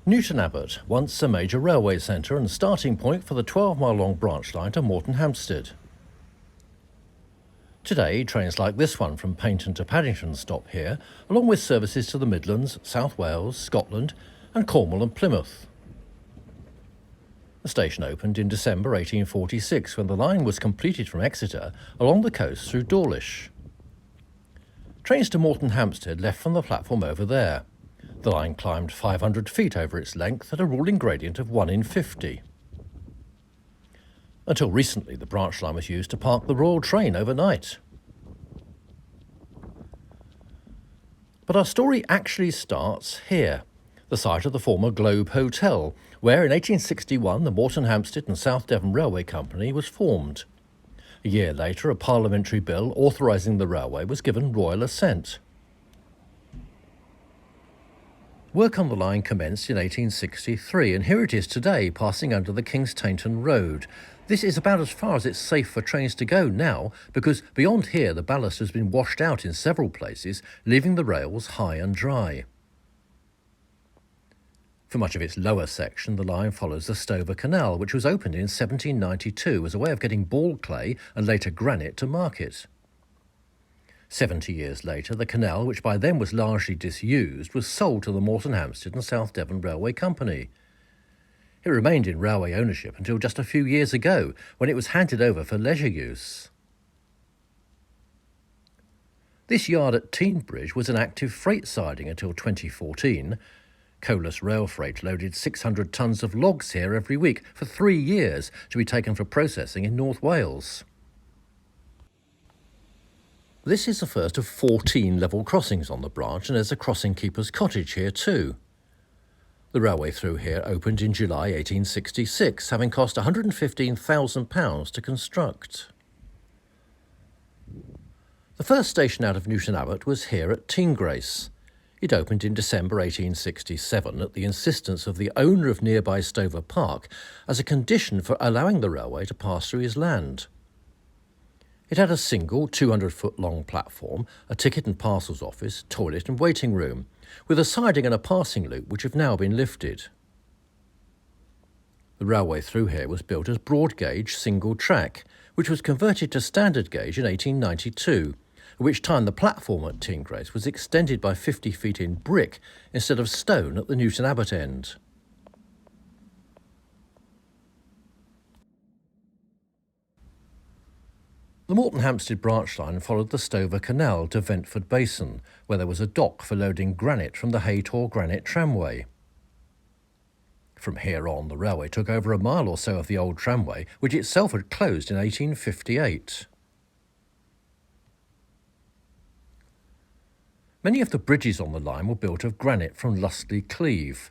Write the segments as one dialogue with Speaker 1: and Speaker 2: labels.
Speaker 1: Newton Abbot, once a major railway centre and starting point for the 12-mile-long branch line to Moretonhampstead. Today, trains like this one from Paignton to Paddington stop here, along with services to the Midlands, South Wales, Scotland and Cornwall and Plymouth. The station opened in December 1846 when the line was completed from Exeter along the coast through Dawlish. Trains to Moretonhampstead left from the platform over there. The line climbed 500 feet over its length at a ruling gradient of 1 in 50. Until recently, the branch line was used to park the Royal train overnight. But our story actually starts here, the site of the former Globe Hotel, where in 1861 the Moretonhampstead and South Devon Railway Company was formed. A year later, a parliamentary bill authorising the railway was given royal assent. Work on the line commenced in 1863, and here it is today, passing under the King's Tainton Road. This is about as far as it's safe for trains to go now, because beyond here the ballast has been washed out in several places, leaving the rails high and dry. For much of its lower section, the line follows the Stover Canal, which was opened in 1792 as a way of getting ball clay and later granite to market. 70 years later, the canal, which by then was largely disused, was sold to the Moretonhampstead and South Devon Railway Company. It remained in railway ownership until just a few years ago, when it was handed over for leisure use. This yard at Teignbridge was an active freight siding until 2014. Colas rail freight loaded 600 tonnes of logs here every week for 3 years to be taken for processing in North Wales. This is the first of 14 level crossings on the branch, and there's a crossing keeper's cottage here too. The railway through here opened in July 1866, having cost £115,000 to construct. The first station out of Newton Abbot was here at Teigngrace. It opened in December 1867 at the insistence of the owner of nearby Stover Park as a condition for allowing the railway to pass through his land. It had a single 200-foot-long platform, a ticket and parcels office, toilet and waiting room, with a siding and a passing loop which have now been lifted. The railway through here was built as broad gauge single track, which was converted to standard gauge in 1892, at which time the platform at Teigngrace was extended by 50 feet in brick instead of stone at the Newton Abbot end. The Moretonhampstead branch line followed the Stover Canal to Ventford Basin, where there was a dock for loading granite from the Haytor Granite Tramway. From here on, the railway took over a mile or so of the old tramway, which itself had closed in 1858. Many of the bridges on the line were built of granite from Lustley Cleeve,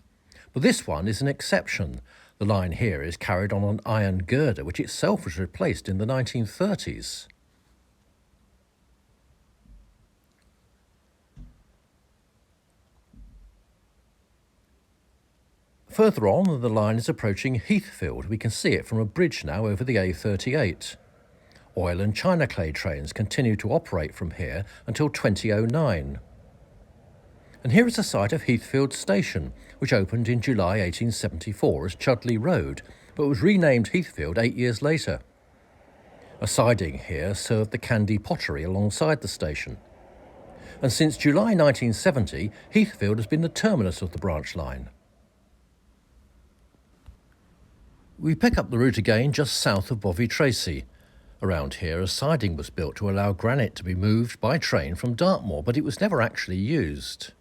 Speaker 1: but this one is an exception. The line here is carried on an iron girder, which itself was replaced in the 1930s. Further on, the line is approaching Heathfield. We can see it from a bridge now over the A38. Oil and china clay trains continue to operate from here until 2009. And here is the site of Heathfield Station, which opened in July 1874 as Chudley Road, but was renamed Heathfield 8 years later. A siding here served the Candy Pottery alongside the station. And since July 1970, Heathfield has been the terminus of the branch line. We pick up the route again just south of Bovey Tracy. Around here, a siding was built to allow granite to be moved by train from Dartmoor, but it was never actually used.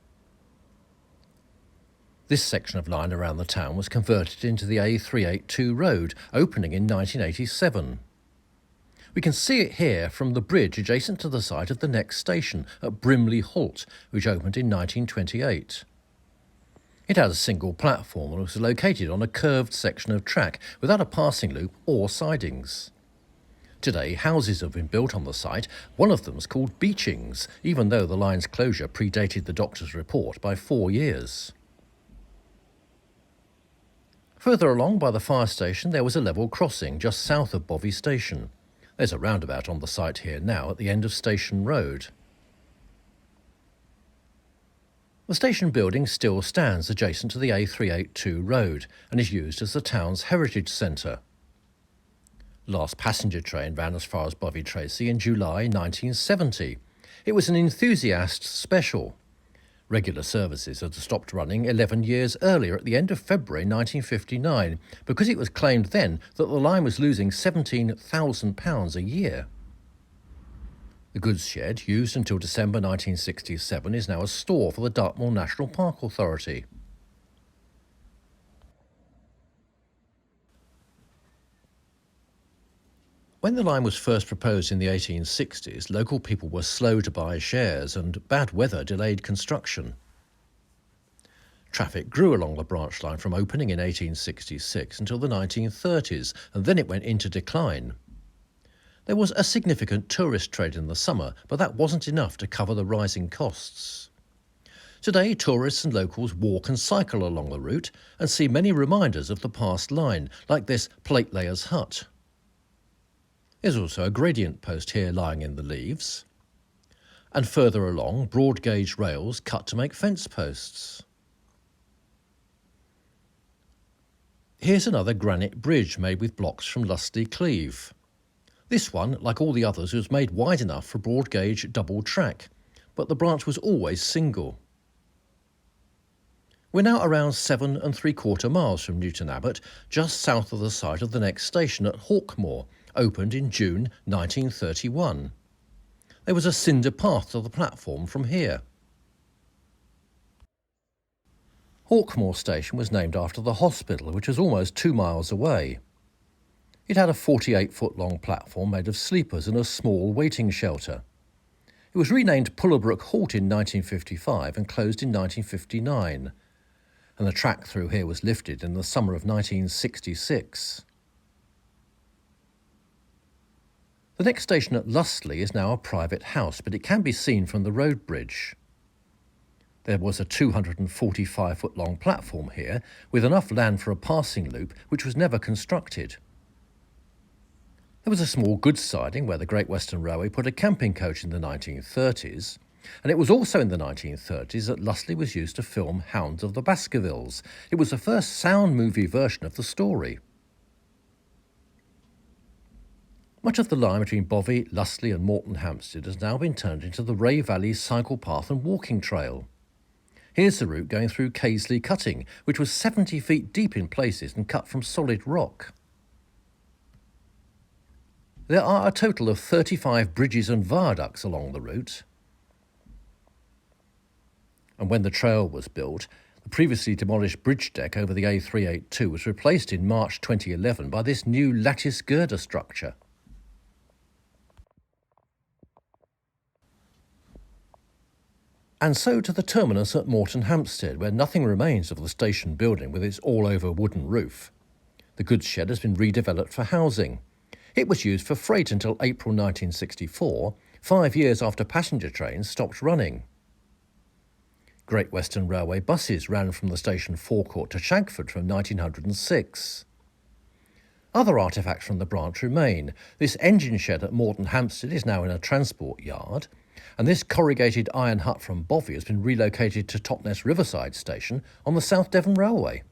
Speaker 1: This section of line around the town was converted into the A382 road, opening in 1987. We can see it here from the bridge adjacent to the site of the next station at Brimley Halt, which opened in 1928. It had a single platform and was located on a curved section of track without a passing loop or sidings. Today, houses have been built on the site. One of them is called Beechings, even though the line's closure predated the doctor's report by 4 years. Further along by the fire station there was a level crossing just south of Bovey Station. There's a roundabout on the site here now at the end of Station Road. The station building still stands adjacent to the A382 road and is used as the town's heritage centre. The last passenger train ran as far as Bovey Tracy in July 1970. It was an enthusiast special. Regular services had stopped running 11 years earlier at the end of February 1959 because it was claimed then that the line was losing £17,000 a year. The goods shed, used until December 1967, is now a store for the Dartmoor National Park Authority. When the line was first proposed in the 1860s, local people were slow to buy shares and bad weather delayed construction. Traffic grew along the branch line from opening in 1866 until the 1930s, and then it went into decline. There was a significant tourist trade in the summer, but that wasn't enough to cover the rising costs. Today, tourists and locals walk and cycle along the route and see many reminders of the past line, like this platelayer's hut. There's also a gradient post here lying in the leaves. And further along, broad gauge rails cut to make fence posts. Here's another granite bridge made with blocks from Lustley Cleeve. This one, like all the others, was made wide enough for broad gauge double track, but the branch was always single. We're now around 7 3/4 miles from Newton Abbot, just south of the site of the next station at Hawkmoor, opened in June 1931. There was a cinder path to the platform from here. Hawkmoor station was named after the hospital, which was almost 2 miles away. It had a 48-foot-long platform made of sleepers and a small waiting shelter. It was renamed Pullabrook Halt in 1955 and closed in 1959, and the track through here was lifted in the summer of 1966. The next station at Lustley is now a private house, but it can be seen from the road bridge. There was a 245-foot-long platform here, with enough land for a passing loop, which was never constructed. There was a small goods siding where the Great Western Railway put a camping coach in the 1930s, and it was also in the 1930s that Lustley was used to film Hounds of the Baskervilles. It was the first sound movie version of the story. Much of the line between Bovey, Lustley and Moretonhampstead has now been turned into the Ray Valley cycle path and walking trail. Here's the route going through Caisley Cutting, which was 70 feet deep in places and cut from solid rock. There are a total of 35 bridges and viaducts along the route. And when the trail was built, the previously demolished bridge deck over the A382 was replaced in March 2011 by this new lattice girder structure. And so to the terminus at Moretonhampstead, where nothing remains of the station building with its all-over wooden roof. The goods shed has been redeveloped for housing. It was used for freight until April 1964, 5 years after passenger trains stopped running. Great Western Railway buses ran from the station forecourt to Chagford from 1906. Other artefacts from the branch remain. This engine shed at Moretonhampstead is now in a transport yard, and this corrugated iron hut from Bovey has been relocated to Totnes Riverside Station on the South Devon Railway.